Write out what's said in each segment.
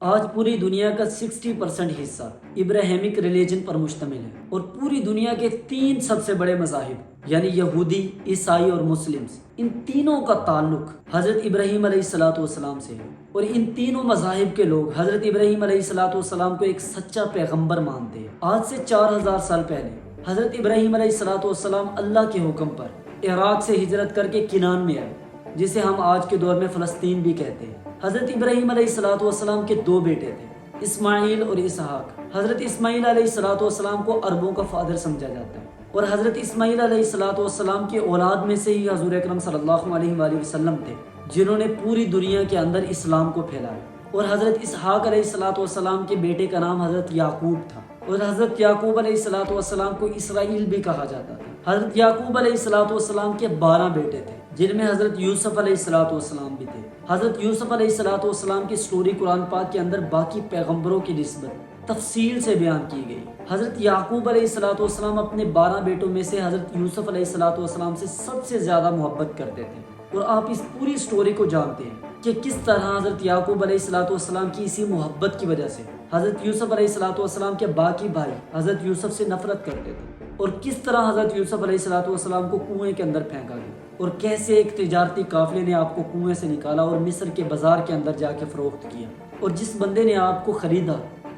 آج پوری دنیا کا 60% حصہ ابراہیمک ریلیجن پر مشتمل ہے اور پوری دنیا کے 3 سب سے بڑے مذاہب یعنی یہودی، عیسائی اور مسلمز، ان تینوں کا تعلق حضرت ابراہیم علیہ السلام سے ہے اور ان تینوں مذاہب کے لوگ حضرت ابراہیم علیہ السلام کو ایک سچا پیغمبر مانتے ہیں۔ آج سے 4000 سال پہلے حضرت ابراہیم علیہ السلام اللہ کے حکم پر عراق سے ہجرت کر کے کنان میں آئے، جسے ہم آج کے دور میں فلسطین بھی کہتے ہیں۔ حضرت ابراہیم علیہ السلام کے 2 بیٹے تھے، اسماعیل اور اسحاق۔ حضرت اسماعیل علیہ السلام کو عربوں کا فادر سمجھا جاتا ہے اور حضرت اسماعیل علیہ السلام کی اولاد میں سے ہی حضور اکرم صلی اللہ علیہ وآلہ وسلم تھے، جنہوں نے پوری دنیا کے اندر اسلام کو پھیلایا۔ اور حضرت اسحاق علیہ السلام کے بیٹے کا نام حضرت یعقوب تھا اور حضرت یعقوب علیہ السلام کو اسرائیل بھی کہا جاتا تھا۔ حضرت یعقوب علیہ السلام کے 12 بیٹے تھے، جن میں حضرت یوسف علیہ السلام بھی تھے۔ حضرت یوسف علیہ السلام کی سٹوری قرآن پاک کے اندر باقی پیغمبروں کی نسبت تفصیل سے بیان کی گئی۔ حضرت یعقوب علیہ السلام اپنے 12 بیٹوں میں سے حضرت یوسف علیہ السلام سے سب سے زیادہ محبت کرتے تھے، اور آپ اس پوری سٹوری کو جانتے ہیں کہ کس طرح حضرت یعقوب علیہ السلام کی اسی محبت کی وجہ سے حضرت یوسف علیہ السلام کے باقی بھائی حضرت یوسف سے نفرت کرتے تھے، اور کس طرح حضرت یوسف علیہ السلام کو کنویں کے اندر پھینکا گیا، اور کیسے ایک تجارتی قافلے نے آپ کو کنویں سے نکالا اور مصر کے بازار کے اندر جا کے فروخت کیا، اور جس بندے نے آپ کو خریدا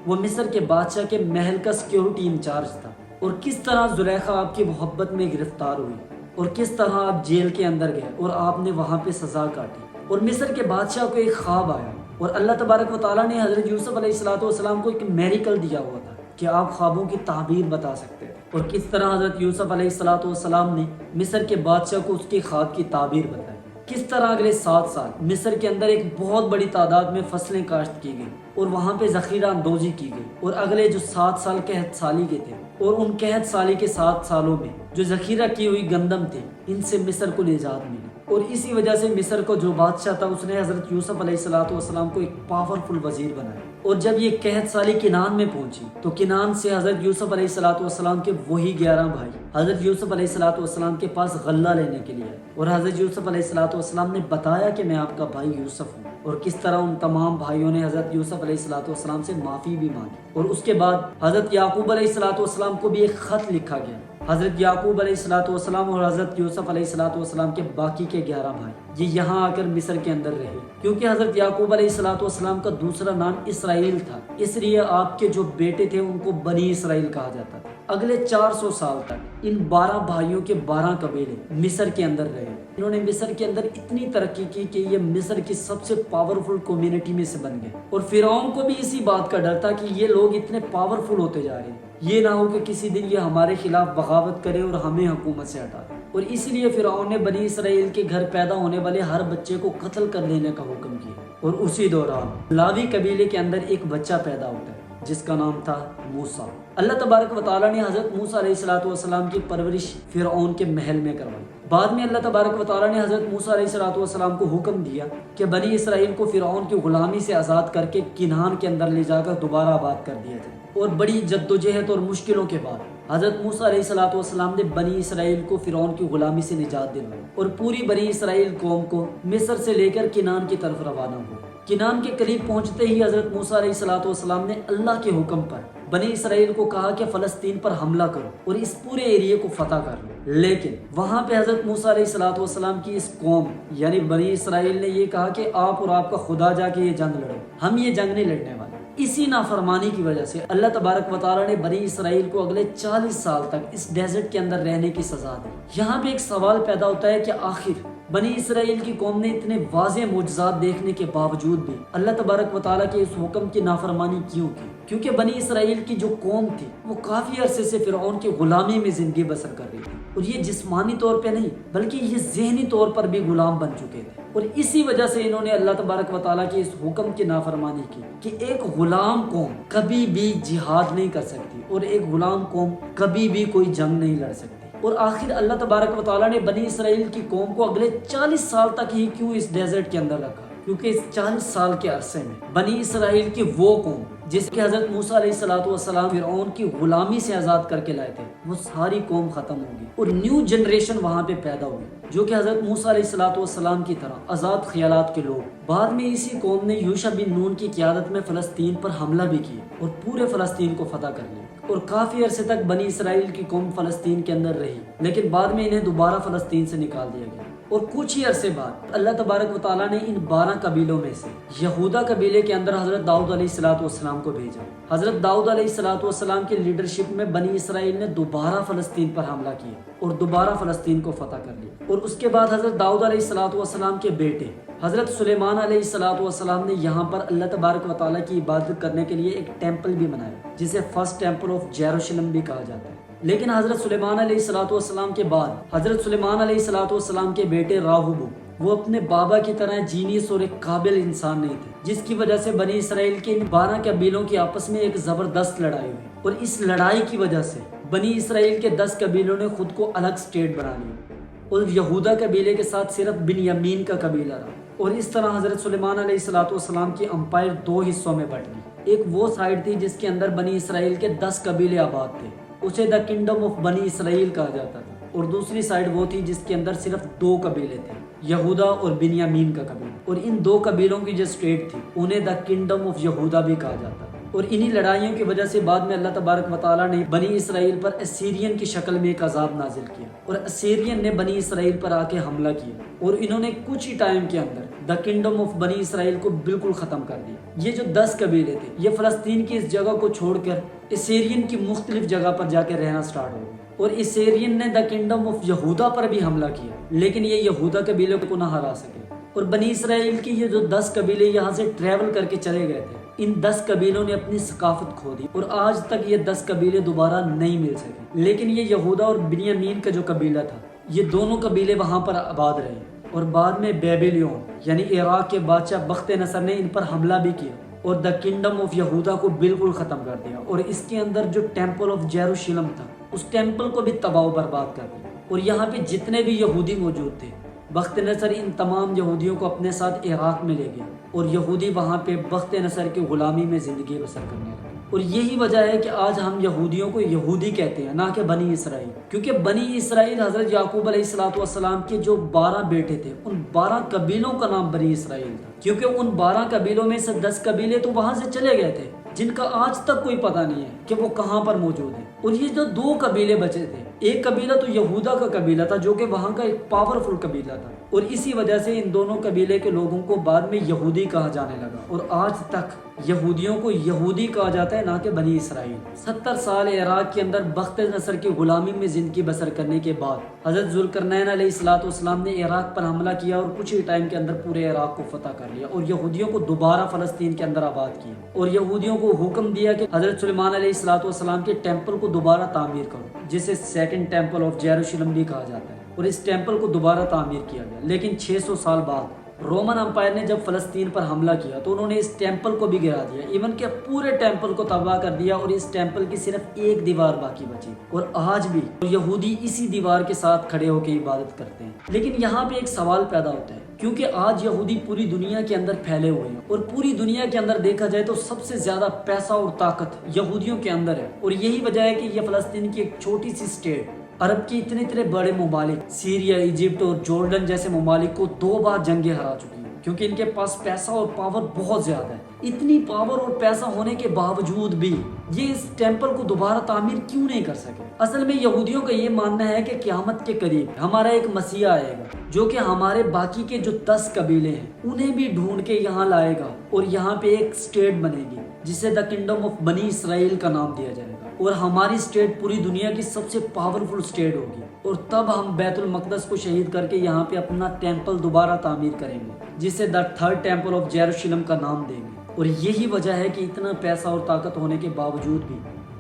وہ مصر کے بادشاہ کے محل کا سیکیورٹی انچارج تھا، اور کس طرح زلیخا آپ کی محبت میں گرفتار ہوئی، اور کس طرح آپ جیل کے اندر گئے اور آپ نے وہاں پہ سزا کاٹی، اور مصر کے بادشاہ کو ایک خواب آیا اور اللہ تبارک و تعالیٰ نے حضرت یوسف علیہ السلام کو ایک میریکل دیا ہوا تھا کہ آپ خوابوں کی تعبیر بتا سکتے تھے، اور کس طرح حضرت یوسف علیہ السلام نے مصر کے بادشاہ کو اس کے خواب کی تعبیر بتائی۔ کس طرح اگلے 7 سال مصر کے اندر ایک بہت بڑی تعداد میں فصلیں کاشت کی گئی اور وہاں پہ ذخیرہ اندوزی کی گئی، اور اگلے جو 7 سال قحط سالی کے تھے، اور ان قحط سالی کے 7 سالوں میں جو ذخیرہ کی ہوئی گندم تھی، ان سے مصر کو نجات ملی، اور اسی وجہ سے مصر کو جو بادشاہ تھا اس نے حضرت یوسف علیہ السلام کو ایک پاورفل وزیر بنایا۔ اور جب یہ قحط سالی کنان میں پہنچی تو کنان سے حضرت یوسف علیہ السلام کے وہی 11 بھائی حضرت یوسف علیہ السلام کے پاس غلہ لینے کے لیے آئے، اور حضرت یوسف علیہ السلام نے بتایا کہ میں آپ کا بھائی یوسف ہوں، اور کس طرح ان تمام بھائیوں نے حضرت یوسف علیہ السلام سے معافی بھی مانگی۔ اور اس کے بعد حضرت یعقوب علیہ السلام کو بھی ایک خط لکھا گیا۔ حضرت یعقوب علیہ السلام اور حضرت یوسف علیہ السلام کے باقی کے 11 بھائی یہ یہاں آ کر مصر کے اندر رہے، کیونکہ حضرت یعقوب علیہ السلام کا دوسرا نام اسرائیل تھا، اس لیے آپ کے جو بیٹے تھے ان کو بنی اسرائیل کہا جاتا تھا۔ اگلے 400 سال تک ان 12 بھائیوں کے 12 قبیلے مصر کے اندر رہے۔ انہوں نے مصر کے اندر اتنی ترقی کی کہ یہ مصر کی سب سے پاورفل کمیونٹی میں سے بن گئے، اور فرعون کو بھی اسی بات کا ڈر تھا کہ یہ لوگ اتنے پاورفل ہوتے جا رہے ہیں، یہ نہ ہو کہ کسی دن یہ ہمارے خلاف بغاوت کرے اور ہمیں حکومت سے ہٹا دے، اور اسی لیے فرعون نے بنی اسرائیل کے گھر پیدا ہونے والے ہر بچے کو قتل کر لینے کا حکم کیا۔ اور اسی دوران لاوی قبیلے کے اندر ایک بچہ پیدا ہوتا ہے جس کا نام تھا موسیٰ۔ اللہ تبارک و تعالیٰ نے حضرت موسیٰ علیہ السلام کی پرورش فرعون کے محل میں کروائی۔ بعد میں اللہ تبارک و تعالیٰ نے حضرت موسیٰ علیہ السلام کو حکم دیا کہ بنی اسرائیل کو فرعون کی غلامی سے آزاد کر کے کنعان کے اندر لے جا کر دوبارہ آباد کر دیا جائے، اور بڑی جدوجہد اور مشکلوں کے بعد حضرت موسیٰ علیہ السلام نے بنی اسرائیل کو فرعون کی غلامی سے نجات دلوائی، اور پوری بنی اسرائیل قوم کو مصر سے لے کر کنعان کی طرف روانہ ہوا۔ کنعان کے قریب پہنچتے ہی حضرت موسیٰ علیہ السلام نے اللہ کے حکم پر بنی اسرائیل کو کہا کہ فلسطین پر حملہ کرو اور اس پورے ایریے کو فتح کر لو، لیکن وہاں پہ حضرت موسیٰ علیہ السلام کی اس قوم یعنی بنی اسرائیل نے یہ کہا کہ آپ اور آپ کا خدا جا کے یہ جنگ لڑو، ہم یہ جنگ نہیں لڑنے والے۔ اسی نافرمانی کی وجہ سے اللہ تبارک و تعالیٰ نے بنی اسرائیل کو اگلے 40 سال تک اس ڈیزرٹ کے اندر رہنے کی سزا دی۔ یہاں پہ ایک سوال پیدا ہوتا ہے کہ آخر بنی اسرائیل کی قوم نے اتنے واضح معجزات دیکھنے کے باوجود بھی اللہ تبارک و تعالیٰ کے اس حکم کی نافرمانی کیوں کی؟ کیونکہ بنی اسرائیل کی جو قوم تھی وہ کافی عرصے سے فرعون کی غلامی میں زندگی بسر کر رہی تھی، اور یہ جسمانی طور پہ نہیں بلکہ یہ ذہنی طور پر بھی غلام بن چکے تھے، اور اسی وجہ سے انہوں نے اللہ تبارک و تعالیٰ کے اس حکم کی نافرمانی کی کہ ایک غلام قوم کبھی بھی جہاد نہیں کر سکتی، اور ایک غلام قوم کبھی بھی کوئی جنگ نہیں لڑ سکتی۔ اور آخر اللہ تبارک و تعالیٰ نے بنی اسرائیل کی قوم کو اگلے 40 سال تک ہی کیوں اس ڈیزرٹ کے اندر رکھا؟ کیونکہ اس 40 سال کے عرصے میں بنی اسرائیل کی وہ قوم جس کے حضرت موسیٰ علیہ الصلوۃ والسلام فرعون کی غلامی سے آزاد کر کے لائے تھے، وہ ساری قوم ختم ہوگی اور نیو جنریشن وہاں پہ پیدا ہوئی جو کہ حضرت موسیٰ علیہ الصلوۃ والسلام کی طرح آزاد خیالات کے لوگ۔ بعد میں اسی قوم نے یوشع بن نون کی قیادت میں فلسطین پر حملہ بھی کیا اور پورے فلسطین کو فتح کر لیا، اور کافی عرصے تک بنی اسرائیل کی قوم فلسطین کے اندر رہی، لیکن بعد میں انہیں دوبارہ فلسطین سے نکال دیا گیا۔ اور کچھ ہی عرصے بعد اللہ تبارک و تعالیٰ نے ان 12 قبیلوں میں سے یہودا قبیلے کے اندر حضرت داؤد علیہ الصلوۃ والسلام کو بھیجا۔ حضرت داؤد علیہ الصلوۃ والسلام کی لیڈرشپ میں بنی اسرائیل نے دوبارہ فلسطین پر حملہ کیا اور دوبارہ فلسطین کو فتح کر لیا۔ اور اس کے بعد حضرت داؤد علیہ الصلوۃ والسلام کے بیٹے حضرت سلیمان علیہ الصلوۃ والسلام نے یہاں پر اللہ تبارک و تعالیٰ کی عبادت کرنے کے لیے ایک ٹیمپل بھی بنایا جسے فرسٹ ٹیمپل آف یروشلم بھی کہا جاتا ہے۔ لیکن حضرت سلیمان علیہ الصلوۃ والسلام کے بعد حضرت سلیمان علیہ الصلوۃ والسلام کے بیٹے راہب، وہ اپنے بابا کی طرح جینیس اور ایک قابل انسان نہیں تھے، جس کی وجہ سے بنی اسرائیل کے ان 12 قبیلوں کی آپس میں ایک زبردست لڑائی ہوئی، اور اس لڑائی کی وجہ سے بنی اسرائیل کے 10 قبیلوں نے خود کو الگ سٹیٹ بنا لیا اور یہودا قبیلے کے ساتھ صرف بنیامین کا قبیلہ رہا، اور اس طرح حضرت سلیمان علیہ الصلوۃ والسلام کی امپائر 2 حصوں میں بٹ گئی۔ ایک وہ سائڈ تھی جس کے اندر بنی اسرائیل کے 10 قبیلے آباد تھے، اسے دا کنگڈم آف بنی اسرائیل کہا جاتا تھا، اور دوسری سائڈ وہ تھی جس کے اندر صرف 2 قبیلے تھے، یہودا اور بنیامین کا قبیلہ، اور ان 2 قبیلوں کی جو اسٹیٹ تھی انہیں دا کنگڈم آف یہودا بھی کہا جاتا تھا۔ اور انہی لڑائیوں کی وجہ سے بعد میں اللہ تبارک و تعالیٰ نے بنی اسرائیل پر اسیرین کی شکل میں ایک عذاب نازل کیا، اور اسیرین نے بنی اسرائیل پر آ کے حملہ کیا، اور انہوں نے کچھ ہی ٹائم کے اندر دا کنگڈم آف بنی اسرائیل کو بالکل ختم کر دیا۔ یہ جو 10 قبیلے تھے یہ فلسطین کی اس جگہ کو چھوڑ کر اسیرین کی مختلف جگہ پر جا کے رہنا سٹارٹ ہو گئے، اور اسیرین نے دا کنگڈم آف یہودا پر بھی حملہ کیا، لیکن یہ یہودا قبیلے کو نہ ہرا سکے، اور بنی اسرائیل کی یہ جو 10 قبیلے یہاں سے ٹریول کر کے چلے گئے تھے، ان 10 قبیلوں نے اپنی ثقافت کھو دی، اور آج تک یہ 10 قبیلے دوبارہ نہیں مل سکے۔ لیکن یہ یہودا اور بنیامین کا جو قبیلہ تھا یہ دونوں قبیلے وہاں پر آباد رہے، اور بعد میں بیبیلون یعنی عراق کے بادشاہ بخت نصر نے ان پر حملہ بھی کیا اور دا کنگڈم آف یہودا کو بالکل ختم کر دیا، اور اس کے اندر جو ٹیمپل آف یروشلم تھا اس ٹیمپل کو بھی تباہ و برباد کر دیا، اور یہاں پہ جتنے بھی یہودی موجود تھے بخت نصر ان تمام یہودیوں کو اپنے ساتھ عراق میں لے گیا، اور یہودی وہاں پہ بخت نصر کی غلامی میں زندگی بسر کرنے لگے۔ اور یہی وجہ ہے کہ آج ہم یہودیوں کو یہودی کہتے ہیں، نہ کہ بنی اسرائیل، کیونکہ بنی اسرائیل حضرت یعقوب علیہ الصلوۃ والسلام کے جو 12 بیٹے تھے ان 12 قبیلوں کا نام بنی اسرائیل تھا، کیونکہ ان 12 قبیلوں میں سے 10 قبیلے تو وہاں سے چلے گئے تھے جن کا آج تک کوئی پتہ نہیں ہے کہ وہ کہاں پر موجود ہیں، اور یہ جو 2 قبیلے بچے تھے، ایک قبیلہ تو یہودا کا قبیلہ تھا جو کہ وہاں کا ایک پاورفل قبیلہ تھا، اور اسی وجہ سے ان دونوں قبیلے کے لوگوں کو بعد میں یہودی کہا جانے لگا، اور آج تک یہودیوں کو یہودی کہا جاتا ہے نہ کہ بنی اسرائیل۔ 70 سال عراق کے اندر بخت نصر کی غلامی میں زندگی بسر کرنے کے بعد حضرت ذوالقرنین علیہ الصلوۃ والسلام نے عراق پر حملہ کیا اور کچھ ہی ٹائم کے اندر پورے عراق کو فتح کر لیا، اور یہودیوں کو دوبارہ فلسطین کے اندر آباد کیا، اور یہودیوں کو حکم دیا کہ حضرت سلیمان علیہ الصلوۃ والسلام کے ٹیمپل کو دوبارہ تعمیر کرو، جسے سیکنڈ ٹیمپل آف یروشلم بھی کہا جاتا ہے، اور اس ٹیمپل کو دوبارہ تعمیر کیا گیا۔ لیکن 600 سال بعد رومن امپائر نے جب فلسطین پر حملہ کیا تو انہوں نے اس ٹیمپل کو بھی گرا دیا، ایون کہ پورے ٹیمپل کو تباہ کر دیا، اور اس ٹیمپل کی صرف ایک دیوار باقی بچی، اور آج بھی یہودی اسی دیوار کے ساتھ کھڑے ہو کے عبادت کرتے ہیں۔ لیکن یہاں پہ ایک سوال پیدا ہوتا ہے، کیونکہ آج یہودی پوری دنیا کے اندر پھیلے ہوئے ہیں، اور پوری دنیا کے اندر دیکھا جائے تو سب سے زیادہ پیسہ اور طاقت یہودیوں کے اندر ہے، اور یہی وجہ ہے کہ یہ فلسطین کی ایک چھوٹی سی اسٹیٹ عرب کے اتنے بڑے ممالک سیریا، ایجپٹ اور جارڈن جیسے ممالک کو 2 بار جنگیں ہرا چکی ہیں، کیونکہ ان کے پاس پیسہ اور پاور بہت زیادہ ہے۔ اتنی پاور اور پیسہ ہونے کے باوجود بھی یہ اس ٹیمپل کو دوبارہ تعمیر کیوں نہیں کر سکے؟ اصل میں یہودیوں کا یہ ماننا ہے کہ قیامت کے قریب ہمارا ایک مسیح آئے گا جو کہ ہمارے باقی کے جو 10 قبیلے ہیں انہیں بھی ڈھونڈ کے یہاں لائے گا، اور یہاں پہ ایک اسٹیٹ بنے گی جسے دا کنگڈم آف بنی اسرائیل کا نام دیا جائے گا، اور ہماری اسٹیٹ پوری دنیا کی سب سے پاورفل اسٹیٹ ہوگی، اور تب ہم بیت المقدس کو شہید کر کے یہاں پہ اپنا ٹیمپل دوبارہ تعمیر کریں گے جسے دا 3rd ٹیمپل آف یروشلم کا نام دیں گے۔ اور یہی وجہ ہے کہ اتنا پیسہ اور طاقت ہونے کے باوجود بھی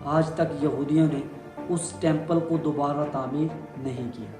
آج تک یہودیوں نے اس ٹیمپل کو دوبارہ تعمیر نہیں کیا۔